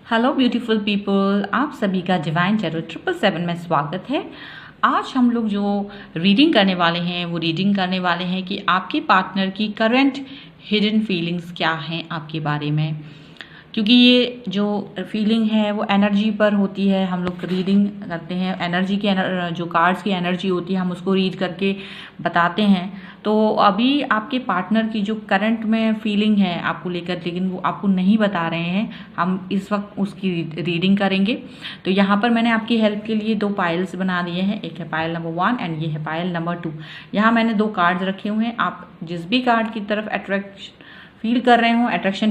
Hello beautiful people, आप सभी का डिवाइन टैरो 777 में स्वागत है। आज हम लोग जो रीडिंग करने वाले हैं वो रीडिंग करने वाले हैं कि आपके पार्टनर की करंट हिडन फीलिंग्स क्या हैं आपके बारे में, क्योंकि ये जो फीलिंग है वो एनर्जी पर होती है। हम लोग रीडिंग करते हैं एनर्जी की, जो कार्ड्स की एनर्जी होती है हम उसको रीड करके बताते हैं। तो अभी आपके पार्टनर की जो करंट में फीलिंग है आपको लेकर, लेकिन वो आपको नहीं बता रहे हैं, हम इस वक्त उसकी रीडिंग करेंगे। तो यहाँ पर मैंने आपकी हेल्प के लिए 2 पाइल्स बना दिए हैं। एक है पायल नंबर 1 एंड ये है पायल नंबर 2। यहाँ मैंने 2 कार्ड्स रखे हुए हैं। आप जिस भी कार्ड की तरफ अट्रैक्शन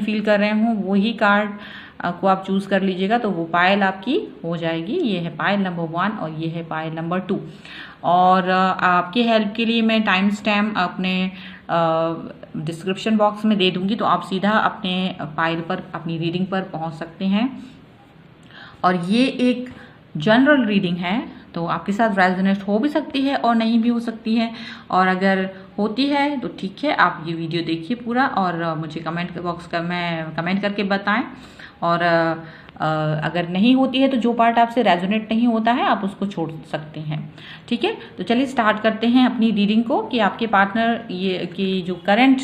फील कर रहे हो वही कार्ड को आप चूज कर लीजिएगा, तो वो पायल आपकी हो जाएगी। ये है पायल नंबर 1 और ये है पायल नंबर 2। और आपकी हेल्प के लिए मैं टाइम स्टैम्प अपने डिस्क्रिप्शन बॉक्स में दे दूंगी, तो आप सीधा अपने पायल पर, अपनी रीडिंग पर पहुंच सकते हैं। और ये एक जनरल रीडिंग है, तो आपके साथ रेजोनेट हो भी सकती है और नहीं भी हो सकती है। और अगर होती है तो ठीक है, आप ये वीडियो देखिए पूरा और मुझे कमेंट बॉक्स में कमेंट करके बताएं। और अगर नहीं होती है तो जो पार्ट आपसे रेजोनेट नहीं होता है आप उसको छोड़ सकते हैं। ठीक है, तो चलिए स्टार्ट करते हैं अपनी रीडिंग को कि आपके पार्टनर ये की जो करंट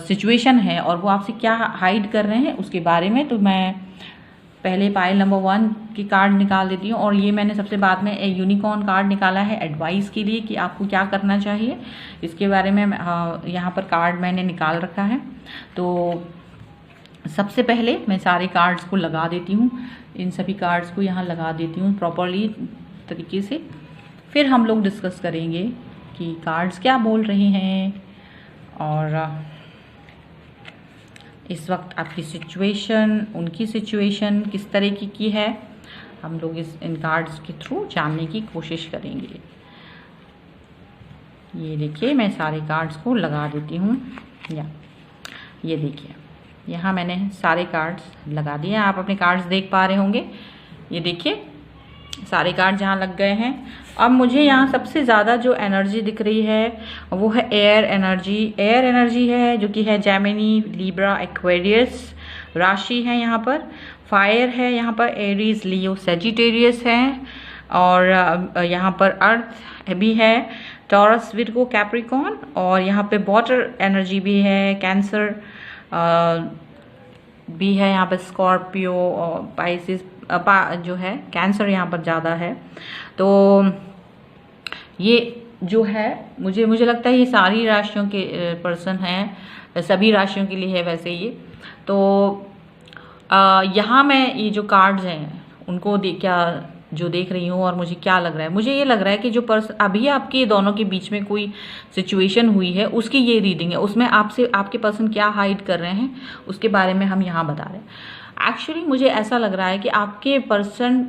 सिचुएशन है और वो आपसे क्या हाइड कर रहे हैं उसके बारे में। तो मैं पहले पायल नंबर 1 की कार्ड निकाल देती हूँ, और ये मैंने सबसे बाद में एक यूनिकॉर्न कार्ड निकाला है एडवाइस के लिए कि आपको क्या करना चाहिए इसके बारे में। यहाँ पर कार्ड मैंने निकाल रखा है। तो सबसे पहले मैं सारे कार्ड्स को लगा देती हूँ, इन सभी कार्ड्स को यहाँ लगा देती हूँ प्रॉपरली तरीके से। फिर हम लोग डिस्कस करेंगे कि कार्ड्स क्या बोल रहे हैं और इस वक्त आपकी सिचुएशन, उनकी सिचुएशन किस तरह की है, हम लोग इन कार्ड्स के थ्रू जानने की कोशिश करेंगे। ये देखिए, मैं सारे कार्ड्स को लगा देती हूँ। ये देखिए, यहाँ मैंने सारे कार्ड्स लगा दिए। आप अपने कार्ड्स देख पा रहे होंगे। ये देखिए, सारे कार्ड जहाँ लग गए हैं। अब मुझे यहाँ सबसे ज़्यादा जो एनर्जी दिख रही है वो है एयर एनर्जी। एयर एनर्जी है जो कि है जेमिनी, लिब्रा, एक्वेरियस राशि है। यहाँ पर फायर है, यहाँ पर एरीज, लियो, सेजिटेरियस है। और यहाँ पर अर्थ भी है, टॉरस, विर्गो, कैप्रिकॉर्न। और यहाँ पे वाटर एनर्जी भी है, कैंसर भी है। यहाँ पर स्कॉर्पियो और पाइसिस जो है, कैंसर यहाँ पर ज़्यादा है। तो ये जो है मुझे लगता है ये सारी राशियों के पर्सन हैं, सभी राशियों के लिए है वैसे ये। तो यहाँ मैं ये जो कार्ड्स हैं उनको क्या जो देख रही हूँ और मुझे क्या लग रहा है, मुझे ये लग रहा है कि जो पर्सन अभी आपके दोनों के बीच में कोई सिचुएशन हुई है उसकी ये रीडिंग है। उसमें आपसे आपके पर्सन क्या हाइड कर रहे हैं उसके बारे में हम यहाँ बता रहे हैं। एक्चुअली मुझे ऐसा लग रहा है कि आपके पर्सन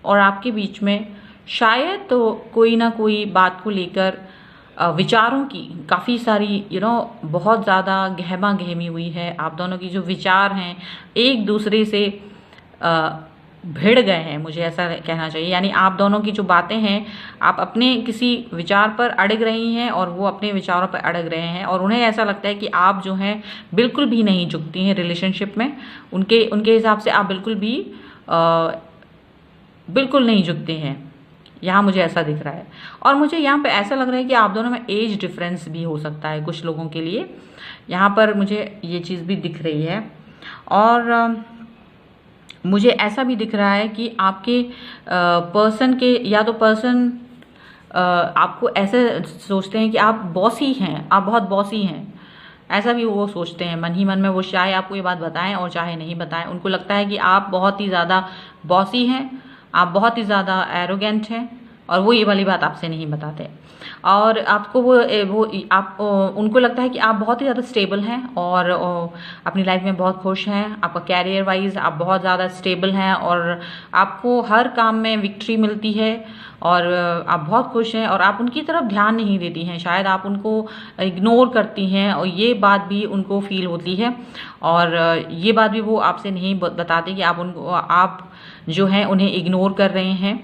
और आपके बीच में शायद तो कोई ना कोई बात को लेकर विचारों की काफ़ी सारी बहुत ज़्यादा गहमा गहमी हुई है। आप दोनों की जो विचार हैं एक दूसरे से भिड़ गए हैं, मुझे ऐसा कहना चाहिए। यानी आप दोनों की जो बातें हैं, आप अपने किसी विचार पर अड़ग रही हैं और वो अपने विचारों पर अड़ग रहे हैं, और उन्हें ऐसा लगता है कि आप जो हैं बिल्कुल भी नहीं झुकती हैं रिलेशनशिप में। उनके हिसाब से आप बिल्कुल नहीं झुकते हैं। यहाँ मुझे ऐसा दिख रहा है। और मुझे यहाँ पे ऐसा लग रहा है कि आप दोनों में एज डिफरेंस भी हो सकता है कुछ लोगों के लिए। यहाँ पर मुझे ये चीज़ भी दिख रही है। और मुझे ऐसा भी दिख रहा है कि आपके पर्सन के, या तो पर्सन आपको ऐसे सोचते हैं कि आप बॉसी हैं, आप बहुत बॉसी हैं, ऐसा भी वो सोचते हैं मन ही मन में। वो चाहे आपको ये बात बताएं और चाहे नहीं बताएं, उनको लगता है कि आप बहुत ही ज़्यादा बॉसी हैं, आप बहुत ही ज़्यादा एरोगेंट हैं, और वो ये वाली बात आपसे नहीं बताते। और आपको उनको लगता है कि आप बहुत ही ज़्यादा स्टेबल हैं और अपनी लाइफ में बहुत खुश हैं। आपका कैरियर वाइज आप बहुत ज़्यादा स्टेबल हैं और आपको हर काम में विक्ट्री मिलती है, और आप बहुत खुश हैं और आप उनकी तरफ ध्यान नहीं देती हैं। शायद आप उनको इग्नोर करती हैं और ये बात भी उनको फील होती है। और ये बात भी वो आपसे नहीं बताते कि आप जो हैं उन्हें इग्नोर कर रहे हैं।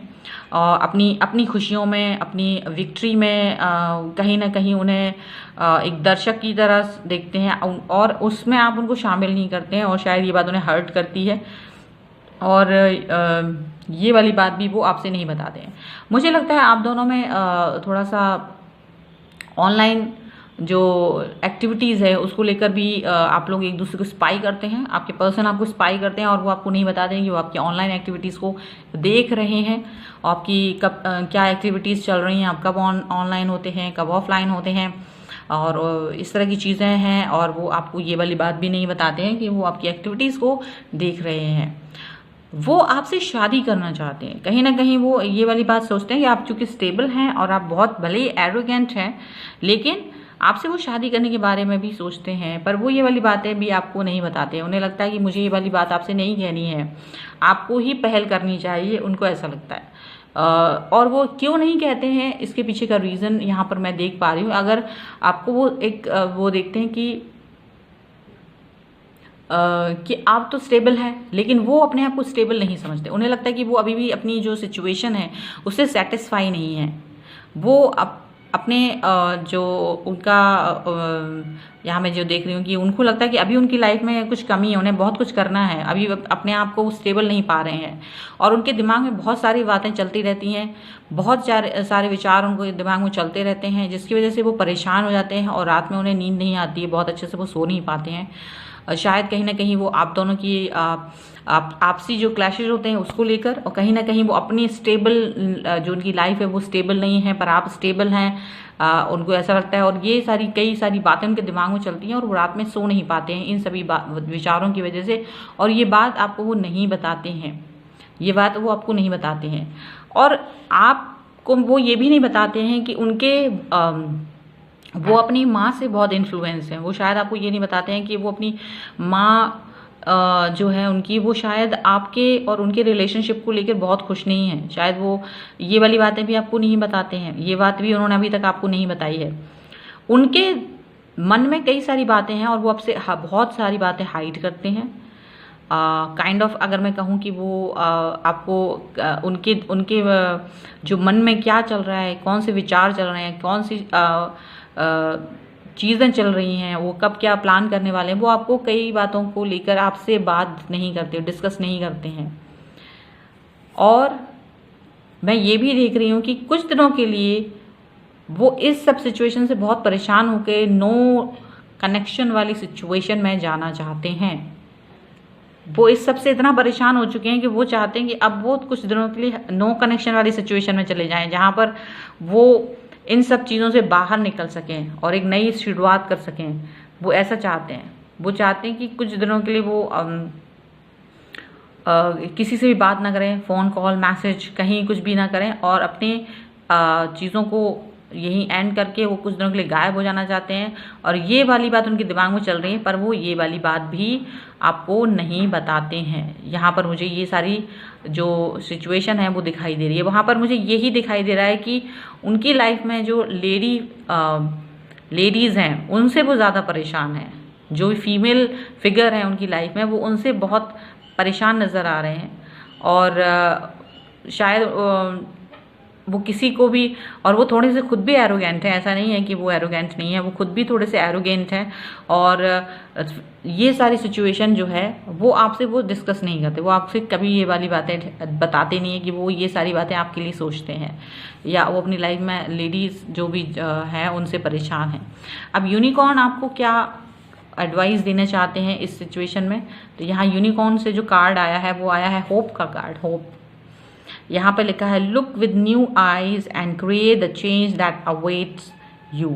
अपनी खुशियों में, अपनी विक्ट्री में कहीं ना कहीं उन्हें एक दर्शक की तरह देखते हैं, और उसमें आप उनको शामिल नहीं करते हैं, और शायद ये बात उन्हें हर्ट करती है। और ये वाली बात भी वो आपसे नहीं बताते हैं। मुझे लगता है आप दोनों में थोड़ा सा ऑनलाइन जो एक्टिविटीज़ है उसको लेकर भी आप लोग एक दूसरे को स्पाई करते हैं, आपके पर्सन आपको स्पाई करते हैं और वो आपको नहीं बताते हैं कि वो आपकी ऑनलाइन एक्टिविटीज़ को देख रहे हैं, आपकी कब क्या एक्टिविटीज़ चल रही हैं, आप कब ऑनलाइन होते हैं, कब ऑफलाइन होते हैं, और इस तरह की चीज़ें हैं। और वो आपको ये वाली बात भी नहीं बताते हैं कि वो आपकी एक्टिविटीज़ को देख रहे हैं। वो आपसे शादी करना चाहते हैं, कहीं ना कहीं वो ये वाली बात सोचते हैं कि आप चूंकि स्टेबल हैं और आप बहुत भले ही एरोगेंट हैं, लेकिन आपसे वो शादी करने के बारे में भी सोचते हैं, पर वो ये वाली बातें भी आपको नहीं बताते हैं। उन्हें लगता है कि मुझे ये वाली बात आपसे नहीं कहनी है, आपको ही पहल करनी चाहिए, उनको ऐसा लगता है। और वो क्यों नहीं कहते हैं, इसके पीछे का रीज़न यहाँ पर मैं देख पा रही हूँ। अगर आपको वो वो देखते हैं कि आप तो स्टेबल हैं, लेकिन वो अपने आप को स्टेबल नहीं समझते। उन्हें लगता है कि वो अभी भी अपनी जो सिचुएशन है उससे सेटिस्फाई नहीं है। वो अपने जो उनका यहाँ मैं जो देख रही हूँ कि उनको लगता है कि अभी उनकी लाइफ में कुछ कमी है, उन्हें बहुत कुछ करना है, अभी अपने आप को स्टेबल नहीं पा रहे हैं और उनके दिमाग में बहुत सारी बातें चलती रहती हैं, बहुत सारे विचार उनको दिमाग में चलते रहते हैं, जिसकी वजह से वो परेशान हो जाते हैं और रात में उन्हें नींद नहीं आती है, बहुत अच्छे से वो सो नहीं पाते हैं। शायद कहीं ना कहीं वो आप दोनों की आपसी जो क्लैशेज होते हैं उसको लेकर, और कहीं ना कहीं वो अपनी स्टेबल जो उनकी लाइफ है वो स्टेबल नहीं है, पर आप स्टेबल हैं, उनको ऐसा लगता है। और ये कई सारी बातें उनके दिमाग में चलती हैं और वो रात में सो नहीं पाते हैं इन सभी विचारों की वजह से। और ये बात आपको वो नहीं बताते हैं, ये बात वो आपको नहीं बताते हैं। और आपको वो ये भी नहीं बताते हैं कि वो अपनी माँ से बहुत इन्फ्लुएंस हैं। वो शायद आपको ये नहीं बताते हैं कि वो अपनी माँ जो है उनकी, वो शायद आपके और उनके रिलेशनशिप को लेकर बहुत खुश नहीं है। शायद वो ये वाली बातें भी आपको नहीं बताते हैं, ये बात भी उन्होंने अभी तक आपको नहीं बताई है। उनके मन में कई सारी बातें हैं और वो आपसे बहुत सारी बातें हाइड करते हैं। काइंड ऑफ अगर मैं कहूँ कि वो आपको उनके जो मन में क्या चल रहा है, कौन से विचार चल रहे हैं, कौन सी चीज़ें चल रही हैं, वो कब क्या प्लान करने वाले हैं, वो आपको कई बातों को लेकर आपसे बात नहीं करते, डिस्कस नहीं करते हैं। और मैं ये भी देख रही हूँ कि कुछ दिनों के लिए वो इस सब सिचुएशन से बहुत परेशान होकर नो कनेक्शन वाली सिचुएशन में जाना चाहते हैं। वो इस सब से इतना परेशान हो चुके हैं कि वो चाहते हैं कि अब वो कुछ दिनों के लिए नो कनेक्शन वाली सिचुएशन में चले जाएं, जहाँ पर वो इन सब चीज़ों से बाहर निकल सकें और एक नई शुरुआत कर सकें। वो ऐसा चाहते हैं। वो चाहते हैं कि कुछ दिनों के लिए वो किसी से भी बात ना करें, फ़ोन कॉल मैसेज कहीं कुछ भी ना करें, और अपने चीज़ों को यहीं एंड करके वो कुछ दिनों के लिए गायब हो जाना चाहते हैं। और ये वाली बात उनके दिमाग में चल रही है, पर वो ये वाली बात भी आपको नहीं बताते हैं। यहाँ पर मुझे ये सारी जो सिचुएशन है वो दिखाई दे रही है। वहाँ पर मुझे यही दिखाई दे रहा है कि उनकी लाइफ में जो लेडीज़ हैं उनसे वो ज़्यादा परेशान हैं। जो फीमेल फिगर हैं उनकी लाइफ में, वो उनसे बहुत परेशान नज़र आ रहे हैं। और शायद वो किसी को भी, और वो थोड़े से खुद भी एरोगेंट हैं, ऐसा नहीं है कि वो एरोगेंट नहीं है, वो खुद भी थोड़े से एरोगेंट हैं। और ये सारी सिचुएशन जो है वो आपसे वो डिस्कस नहीं करते, वो आपसे कभी ये वाली बातें बताते नहीं है कि वो ये सारी बातें आपके लिए सोचते हैं, या वो अपनी लाइफ में लेडीज़ जो भी हैं उनसे परेशान हैं। अब यूनिकॉर्न आपको क्या एडवाइस देना चाहते हैं इस सिचुएशन में? तो यहाँ यूनिकॉर्न से जो कार्ड आया है वो आया है होप का कार्ड, होप। यहाँ पे लिखा है look with new eyes and create the change that awaits you.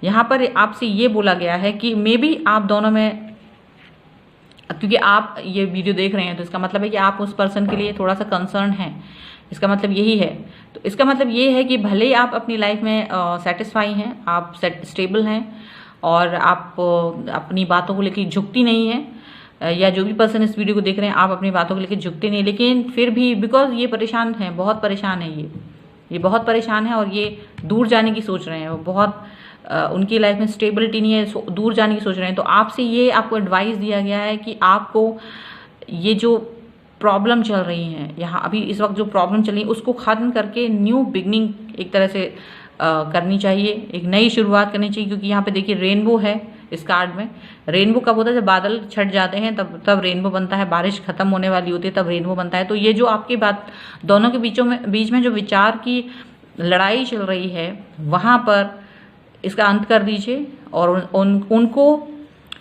यहाँ पर आपसे ये बोला गया है कि मे बी आप दोनों में, क्योंकि आप ये वीडियो देख रहे हैं तो इसका मतलब है कि आप उस पर्सन के लिए थोड़ा सा कंसर्न हैं, इसका मतलब यही है। तो इसका मतलब ये है कि भले ही आप अपनी लाइफ में सेटिस्फाई हैं, आप स्टेबल हैं और आप अपनी बातों को लेकर झुकती नहीं हैं, या जो भी पर्सन इस वीडियो को देख रहे हैं आप अपनी बातों को लेकर झुकते नहीं, लेकिन फिर भी बिकॉज ये परेशान है, बहुत परेशान है, ये बहुत परेशान है और ये दूर जाने की सोच रहे हैं। वो बहुत उनकी लाइफ में स्टेबिलिटी नहीं है, दूर जाने की सोच रहे हैं। तो आपसे ये आपको एडवाइस दिया गया है कि आपको ये जो प्रॉब्लम चल रही हैं, यहाँ अभी इस वक्त जो प्रॉब्लम चल रही है उसको ख़त्म करके न्यू बिगनिंग एक तरह से करनी चाहिए, एक नई शुरुआत करनी चाहिए। क्योंकि यहाँ पे देखिए रेनबो है, इस कार्ड में। रेनबो कब होता है? जब बादल छट जाते हैं तब रेनबो बनता है, बारिश खत्म होने वाली होती है तब रेनबो बनता है। तो ये जो आपकी बात दोनों के बीच में जो विचार की लड़ाई चल रही है, वहाँ पर इसका अंत कर दीजिए और उनको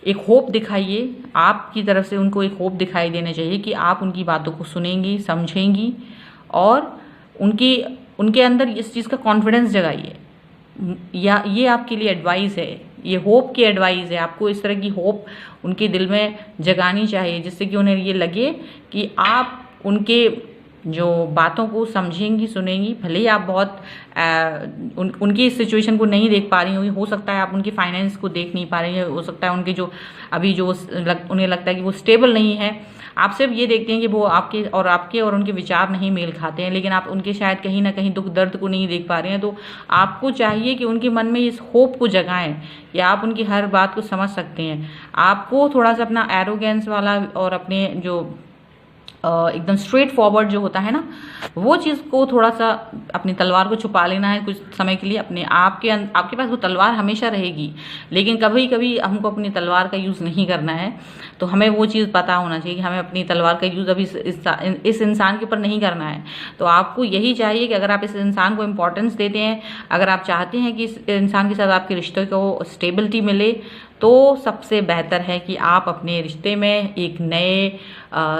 एक होप दिखाइए। आपकी तरफ से उनको एक होप दिखाई देना चाहिए कि आप उनकी बातों को सुनेंगी, समझेंगी और उनके अंदर इस चीज़ का कॉन्फिडेंस जगाइए। या ये आपके लिए एडवाइस है, ये होप की एडवाइस है। आपको इस तरह की होप उनके दिल में जगानी चाहिए जिससे कि उन्हें ये लगे कि आप उनके जो बातों को समझेंगी, सुनेंगी। भले ही आप बहुत उनकी इस सिचुएशन को नहीं देख पा रही होंगी, हो सकता है आप उनकी फाइनेंस को देख नहीं पा रही हैं, हो सकता है उनके जो अभी जो उन्हें लगता है कि वो स्टेबल नहीं है। आप सिर्फ ये देखते हैं कि वो आपके और उनके विचार नहीं मेल खाते हैं, लेकिन आप उनके शायद कहीं ना कहीं दुख दर्द को नहीं देख पा रहे हैं। तो आपको चाहिए कि उनके मन में इस होप को जगाएं कि आप उनकी हर बात को समझ सकते हैं। आपको थोड़ा सा अपना एरोगेंस वाला और अपने जो एकदम स्ट्रेट फॉरवर्ड जो होता है ना, वो चीज़ को थोड़ा सा अपनी तलवार को छुपा लेना है कुछ समय के लिए। आपके पास वो तलवार हमेशा रहेगी, लेकिन कभी कभी हमको अपनी तलवार का यूज़ नहीं करना है। तो हमें वो चीज़ पता होना चाहिए कि हमें अपनी तलवार का यूज़ अभी इस इंसान के ऊपर नहीं करना है। तो आपको यही चाहिए कि अगर आप इस इंसान को इम्पोर्टेंस देते हैं, अगर आप चाहते हैं कि इस इंसान के साथ आपके रिश्ते को स्टेबिलिटी मिले, तो सबसे बेहतर है कि आप अपने रिश्ते में एक नए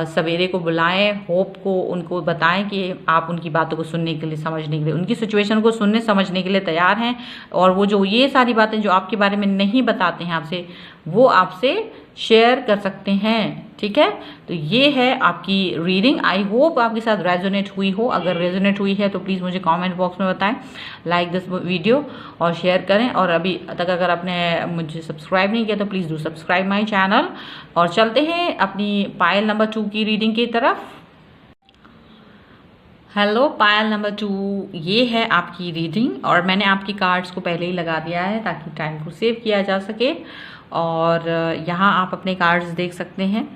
सवेरे को बुलाएं, होप को उनको बताएं कि आप उनकी बातों को सुनने के लिए, समझने के लिए, उनकी सिचुएशन को सुनने समझने के लिए तैयार हैं। और वो जो ये सारी बातें जो आपके बारे में नहीं बताते हैं आपसे, वो आपसे शेयर कर सकते हैं। ठीक है, तो ये है आपकी रीडिंग। आई होप आपके साथ रेजोनेट हुई हो। अगर रेजोनेट हुई है तो प्लीज़ मुझे कमेंट बॉक्स में बताएं, लाइक दिस वीडियो और शेयर करें। और अभी तक अगर आपने मुझे सब्सक्राइब नहीं किया तो please do subscribe my channel. और चलते हैं अपनी पायल नंबर 2 की रीडिंग की तरफ। हेलो पायल नंबर 2, ये है आपकी रीडिंग और मैंने आपकी कार्ड्स को पहले ही लगा दिया है ताकि टाइम को सेव किया जा सके। और यहाँ आप अपने कार्ड्स देख सकते हैं।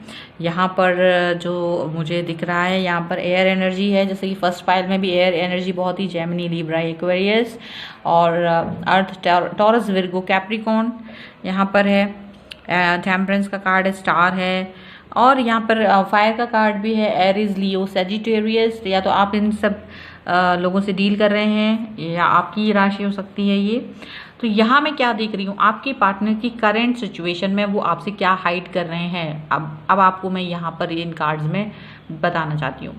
यहाँ पर जो मुझे दिख रहा है, यहाँ पर एयर एनर्जी है, जैसे कि फर्स्ट पाइल में भी एयर एनर्जी बहुत ही, जेमिनी, लिब्रा, एक्वेरियस और अर्थ, टॉरस, विर्गो, कैप्रिकॉर्न यहाँ पर है। टेम्परेंस का कार्ड है, स्टार है और यहाँ पर फायर का कार्ड भी है, एरीज, लियो, सेजिटेरियस। या तो आप इन सब लोगों से डील कर रहे हैं या आपकी राशि हो सकती है ये। तो यहाँ मैं क्या देख रही हूँ, आपके पार्टनर की करंट सिचुएशन में वो आपसे क्या हाइड कर रहे हैं, अब आपको मैं यहाँ पर इन कार्ड्स में बताना चाहती हूँ।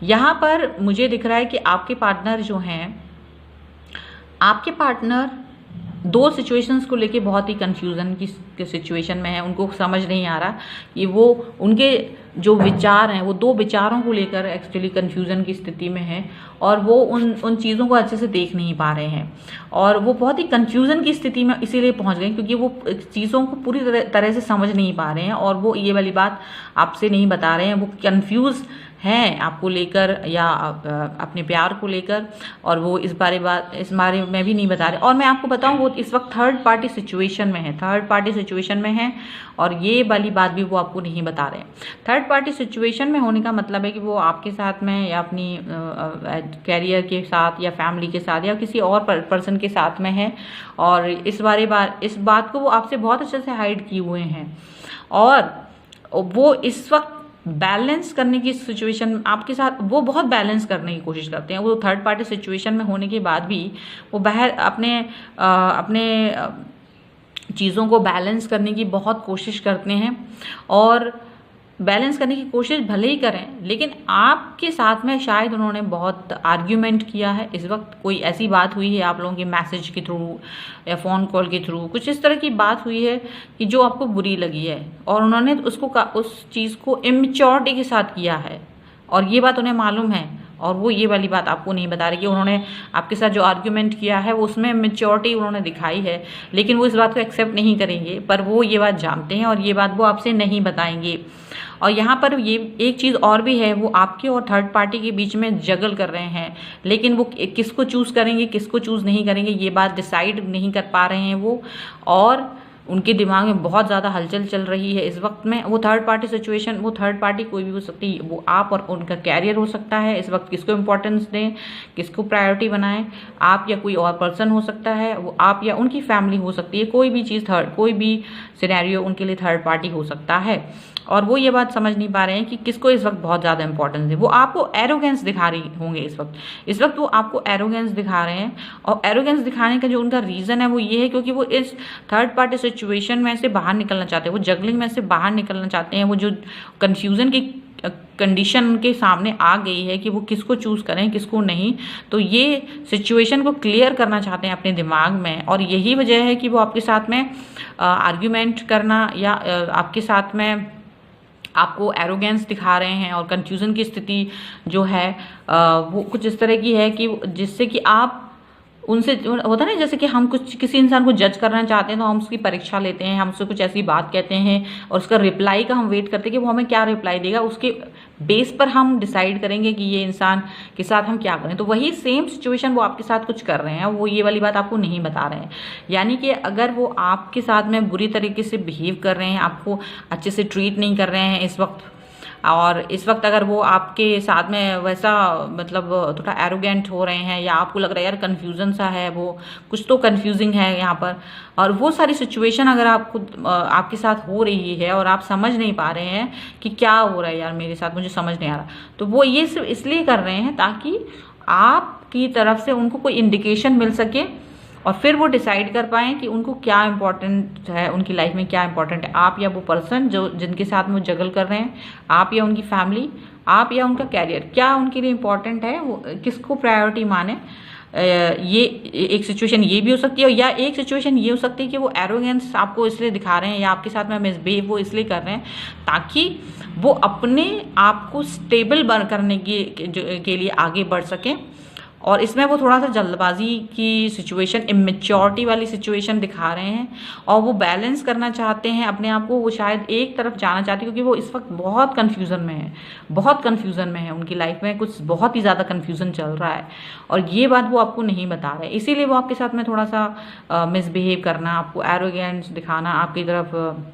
यहाँ पर मुझे दिख रहा है कि आपके पार्टनर जो हैं, आपके पार्टनर दो सिचुएशंस को लेके बहुत ही कंफ्यूजन की सिचुएशन में है। उनको समझ नहीं आ रहा कि वो उनके जो विचार हैं, वो दो विचारों को लेकर एक्चुअली कंफ्यूजन की स्थिति में है और वो उन चीज़ों को अच्छे से देख नहीं पा रहे हैं और वो बहुत ही कंफ्यूजन की स्थिति में इसीलिए पहुंच गए क्योंकि वो चीज़ों को पूरी तरह से समझ नहीं पा रहे हैं और वो ये वाली बात आपसे नहीं बता रहे हैं। वो कंफ्यूज हैं आपको लेकर या अपने प्यार को लेकर और वो इस बारे में भी नहीं बता रहे। और मैं आपको बताऊं, वो इस वक्त थर्ड पार्टी सिचुएशन में है और ये वाली बात भी वो आपको नहीं बता रहे। थर्ड पार्टी सिचुएशन में होने का मतलब है कि वो आपके साथ में या अपनी कैरियर के साथ या फैमिली के साथ या किसी और पर्सन के साथ में है और इस बात को वो आपसे बहुत अच्छे से हाइड किए हुए हैं और वो इस वक्त बैलेंस करने की सिचुएशन आपके साथ, वो बहुत बैलेंस करने की कोशिश करते हैं। वो थर्ड पार्टी सिचुएशन में होने के बाद भी वो अपने चीज़ों को बैलेंस करने की बहुत कोशिश करते हैं और बैलेंस करने की कोशिश भले ही करें, लेकिन आपके साथ में शायद उन्होंने बहुत आर्ग्यूमेंट किया है। इस वक्त कोई ऐसी बात हुई है आप लोगों के मैसेज के थ्रू या फ़ोन कॉल के थ्रू, कुछ इस तरह की बात हुई है कि जो आपको बुरी लगी है और उन्होंने उस चीज़ को इमेच्योरिटी के साथ किया है और ये बात उन्हें मालूम है और वो ये वाली बात आपको नहीं बता रही कि उन्होंने आपके साथ जो आर्ग्यूमेंट किया है वो उसमें मैच्योरिटी उन्होंने दिखाई है, लेकिन वो इस बात को एक्सेप्ट नहीं करेंगे। पर वो ये बात जानते हैं और ये बात वो आपसे नहीं बताएंगे। और यहाँ पर ये एक चीज़ और भी है, वो आपके और थर्ड पार्टी के बीच में जगल कर रहे हैं, लेकिन वो किसको चूज़ करेंगे किसको चूज़ नहीं करेंगे ये बात डिसाइड नहीं कर पा रहे हैं वो। और उनके दिमाग में बहुत ज़्यादा हलचल चल रही है इस वक्त में। वो थर्ड पार्टी सिचुएशन, वो थर्ड पार्टी कोई भी हो सकती है, वो आप और उनका कैरियर हो सकता है। इस वक्त किसको इंपॉर्टेंस दें, किसको प्रायोरिटी बनाएं, आप या कोई और पर्सन हो सकता है, वो आप या उनकी फैमिली हो सकती है। कोई भी चीज़ कोई भी सिनेरियो उनके लिए थर्ड पार्टी हो सकता है। और वो ये बात समझ नहीं पा रहे हैं कि किसको इस वक्त बहुत ज़्यादा इंपॉर्टेंस है। वो आपको एरोगेंस दिखा रही होंगे इस वक्त वो आपको एरोगेंस दिखा रहे हैं। और एरोगेंस दिखाने का जो उनका रीज़न है वो ये है क्योंकि वो इस थर्ड पार्टी सिचुएशन में से बाहर निकलना चाहते हैं, वो जगलिंग में से बाहर निकलना चाहते हैं। वो जो कन्फ्यूज़न की कंडीशन उनके सामने आ गई है कि वो किसको चूज़ करें किसको नहीं, तो ये सिचुएशन को क्लियर करना चाहते हैं अपने दिमाग में। और यही वजह है कि वो आपके साथ में आर्ग्यूमेंट करना या आपके साथ में आपको एरोगेंस दिखा रहे हैं। और कंफ्यूजन की स्थिति जो है वो कुछ इस तरह की है कि जिससे कि आप उनसे होता है ना, जैसे कि हम किसी इंसान को जज करना चाहते हैं तो हम उसकी परीक्षा लेते हैं, हम उससे कुछ ऐसी बात कहते हैं और उसका रिप्लाई का हम वेट करते हैं कि वो हमें क्या रिप्लाई देगा, उसके बेस पर हम डिसाइड करेंगे कि ये इंसान के साथ हम क्या करें। तो वही सेम सिचुएशन वो आपके साथ कुछ कर रहे हैं, वो ये वाली बात आपको नहीं बता रहे हैं। यानी कि अगर वो आपके साथ में बुरी तरीके से बिहेव कर रहे हैं, आपको अच्छे से ट्रीट नहीं कर रहे हैं इस वक्त, और इस वक्त अगर वो आपके साथ में वैसा मतलब थोड़ा एरोगेंट हो रहे हैं या आपको लग रहा है यार कन्फ्यूजन सा है, वो कुछ तो कन्फ्यूजिंग है यहाँ पर, और वो सारी सिचुएशन अगर आपके साथ हो रही है और आप समझ नहीं पा रहे हैं कि क्या हो रहा है यार मेरे साथ, मुझे समझ नहीं आ रहा, तो वो ये सिर्फ इसलिए कर रहे हैं ताकि आपकी तरफ से उनको कोई इंडिकेशन मिल सके और फिर वो डिसाइड कर पाएँ कि उनको क्या इंपॉर्टेंट है, उनकी लाइफ में क्या इंपॉर्टेंट है। आप या वो पर्सन जो जिनके साथ में वो जगल कर रहे हैं, आप या उनकी फैमिली, आप या उनका कैरियर, क्या उनके लिए इंपॉर्टेंट है, वो किसको प्रायोरिटी माने। ये एक सिचुएशन ये भी हो सकती है, या एक सिचुएशन ये हो सकती है कि वो एरोगेंस आपको इसलिए दिखा रहे हैं या आपके साथ में मिसबिहेव वो इसलिए कर रहे हैं ताकि वो अपने आप को स्टेबल करने के लिए आगे बढ़ सकें। और इसमें वो थोड़ा सा जल्दबाजी की सिचुएशन, इमेच्योरिटी वाली सिचुएशन दिखा रहे हैं और वो बैलेंस करना चाहते हैं अपने आप को। वो शायद एक तरफ जाना चाहते हैं क्योंकि वो इस वक्त बहुत कन्फ्यूज़न में है, बहुत कन्फ्यूज़न में है, उनकी लाइफ में कुछ बहुत ही ज़्यादा कन्फ्यूज़न चल रहा है और ये बात वो आपको नहीं बता रहे। इसीलिए वो आपके साथ में थोड़ा सा मिसबिहेव करना, आपको एरोगेंस दिखाना, आपकी तरफ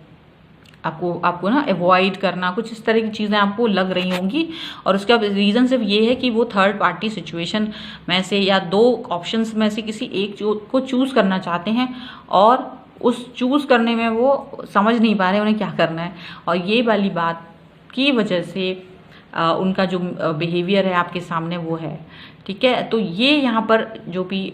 आपको ना अवॉइड करना, कुछ इस तरह की चीज़ें आपको लग रही होंगी। और उसका रीज़न सिर्फ ये है कि वो थर्ड पार्टी सिचुएशन में से या दो ऑप्शंस में से किसी एक को चूज़ करना चाहते हैं और उस चूज़ करने में वो समझ नहीं पा रहे उन्हें क्या करना है। और ये वाली बात की वजह से उनका जो बिहेवियर है आपके सामने वो है, ठीक है। तो ये यहाँ पर जो भी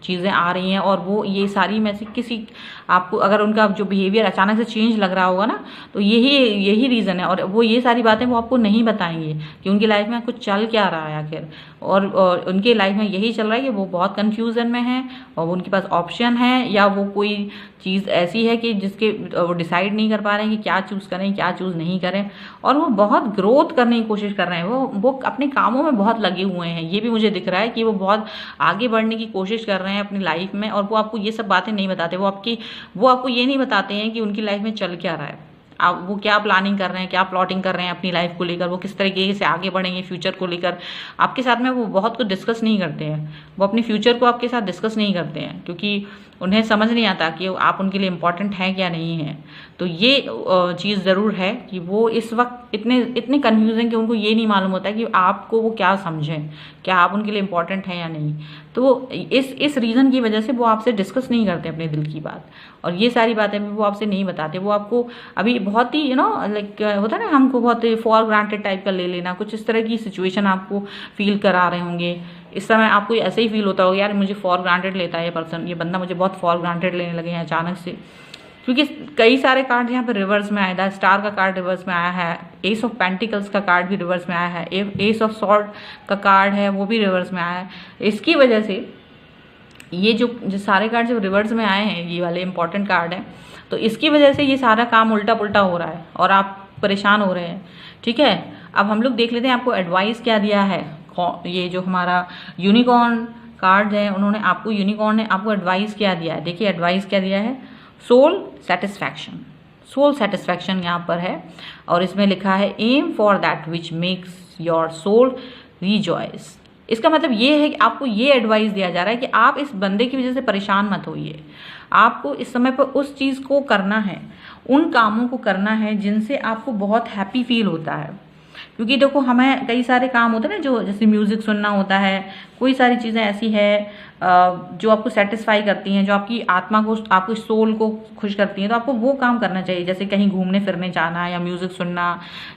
चीज़ें आ रही हैं और वो ये सारी में से किसी आपको अगर उनका जो बिहेवियर अचानक से चेंज लग रहा होगा ना, तो यही रीज़न है। और वो ये सारी बातें वो आपको नहीं बताएंगे कि उनकी लाइफ में कुछ चल क्या रहा है आखिर। और उनके लाइफ में यही चल रहा है कि वो बहुत कन्फ्यूज़न में है और उनके पास ऑप्शन है या वो कोई चीज़ ऐसी है कि जिसके वो डिसाइड नहीं कर पा रहे हैं कि क्या चूज़ करें क्या चूज़ नहीं करें। और वो बहुत ग्रोथ करने की कोशिश कर रहे हैं, वो अपने कामों में बहुत लगे हुए हैं। ये भी मुझे दिख रहा है कि वो बहुत आगे बढ़ने की कोशिश कर रहे हैं अपनी लाइफ में और वो आपको ये सब बातें नहीं बताते। वो आपको ये नहीं बताते हैं कि उनकी लाइफ में चल क्या रहा है, आप वो क्या प्लानिंग कर रहे हैं, क्या प्लॉटिंग कर रहे हैं अपनी लाइफ को लेकर, वो किस तरीके से आगे बढ़ेंगे फ्यूचर को लेकर। आपके साथ में वो बहुत कुछ डिस्कस नहीं करते हैं, वो अपने फ्यूचर को आपके साथ डिस्कस नहीं करते हैं क्योंकि उन्हें समझ नहीं आता कि आप उनके लिए इम्पॉर्टेंट हैं क्या नहीं है। तो ये चीज़ ज़रूर है कि वो इस वक्त इतने कन्फ्यूज हैं कि उनको ये नहीं मालूम होता है कि आपको वो क्या समझें, क्या आप उनके लिए इम्पॉर्टेंट हैं या नहीं। तो इस रीज़न की वजह से वो आपसे डिस्कस नहीं करते अपने दिल की बात और ये सारी बातें भी वो आपसे नहीं बताते। वो आपको अभी बहुत ही लाइक होता है ना, हमको बहुत फॉर ग्रांटेड टाइप का ले लेना, कुछ इस तरह की सिचुएशन आपको फील करा रहे होंगे। इस समय आपको ऐसे ही फील होता होगा यार मुझे फॉर ग्रांटेड लेता है ये पर्सन, ये बंदा मुझे बहुत फॉर ग्रांटेड लेने लगे हैं अचानक से। क्योंकि कई सारे कार्ड यहाँ पर रिवर्स में आया था, स्टार का कार्ड रिवर्स में आया है, एस ऑफ पेंटिकल्स का कार्ड भी रिवर्स में आया है, एस ऑफ सॉर्ड का कार्ड है वो भी रिवर्स में आया है। इसकी वजह से ये जो सारे कार्ड जो रिवर्स में आए हैं ये वाले इंपॉर्टेंट कार्ड हैं, तो इसकी वजह से ये सारा काम उल्टा पुल्टा हो रहा है और आप परेशान हो रहे हैं, ठीक है। अब हम लोग देख लेते हैं आपको एडवाइस क्या दिया है। ये जो हमारा यूनिकॉर्न कार्ड है, उन्होंने आपको यूनिकॉर्न ने आपको एडवाइस क्या दिया है। देखिए एडवाइस क्या दिया है, सोल सेटिस्फैक्शन। सोल सेटिस्फैक्शन यहाँ पर है और इसमें लिखा है M for that which makes your soul rejoice. इसका मतलब ये है कि आपको ये एडवाइस दिया जा रहा है कि आप इस बंदे की वजह से परेशान मत होइए। आपको इस समय पर उस चीज़ को करना है, उन कामों को करना है जिनसे आपको बहुत हैप्पी फील होता है। क्योंकि देखो, हमें कई सारे काम होते हैं ना, जो जैसे म्यूज़िक सुनना होता है, कोई सारी चीज़ें ऐसी है जो आपको सेटिस्फाई करती हैं, जो आपकी आत्मा को, आपकी सोल को खुश करती हैं, तो आपको वो काम करना चाहिए। जैसे कहीं घूमने फिरने जाना, या म्यूज़िक सुनना,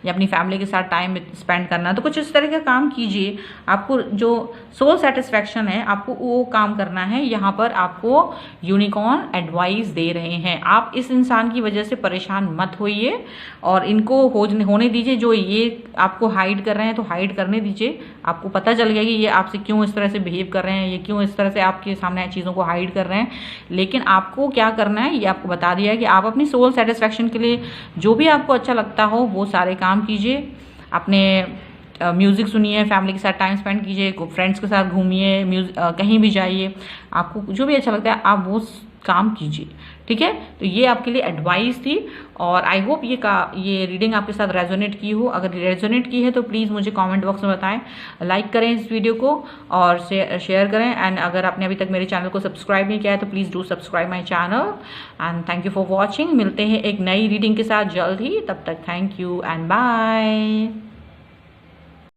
या अपनी फैमिली के साथ टाइम स्पेंड करना, तो कुछ इस तरह का काम कीजिए। आपको जो सोल सेटिस्फैक्शन है, आपको वो काम करना है। यहाँ पर आपको यूनिकॉर्न एडवाइस दे रहे हैं, आप इस इंसान की वजह से परेशान मत होइए और इनको होने दीजिए। जो ये आपको हाइड कर रहे हैं तो हाइड करने दीजिए। आपको पता चल गया कि ये आपसे क्यों इस तरह से बिहेव कर रहे हैं, ये क्यों इस तरह से आपके सामने चीज़ों को हाइड कर रहे हैं। लेकिन आपको क्या करना है, ये आपको बता दिया है कि आप अपनी सोल सेटिस्फैक्शन के लिए जो भी आपको अच्छा लगता हो वो सारे काम कीजिए। अपने म्यूज़िक सुनिए, फैमिली के साथ टाइम स्पेंड कीजिए, फ्रेंड्स के साथ घूमिए, कहीं भी जाइए, आपको जो भी अच्छा लगता है आप वो काम कीजिए। ठीक है, तो ये आपके लिए एडवाइस थी और आई होप ये रीडिंग आपके साथ रेजोनेट की हो। अगर रेजोनेट की है तो प्लीज़ मुझे कमेंट बॉक्स में बताएं, लाइक करें इस वीडियो को और शेयर करें। एंड अगर आपने अभी तक मेरे चैनल को सब्सक्राइब नहीं किया है तो please do subscribe my channel. And thank you for watching. मिलते हैं एक नई रीडिंग के साथ जल्द ही, तब तक थैंक यू एंड बाय।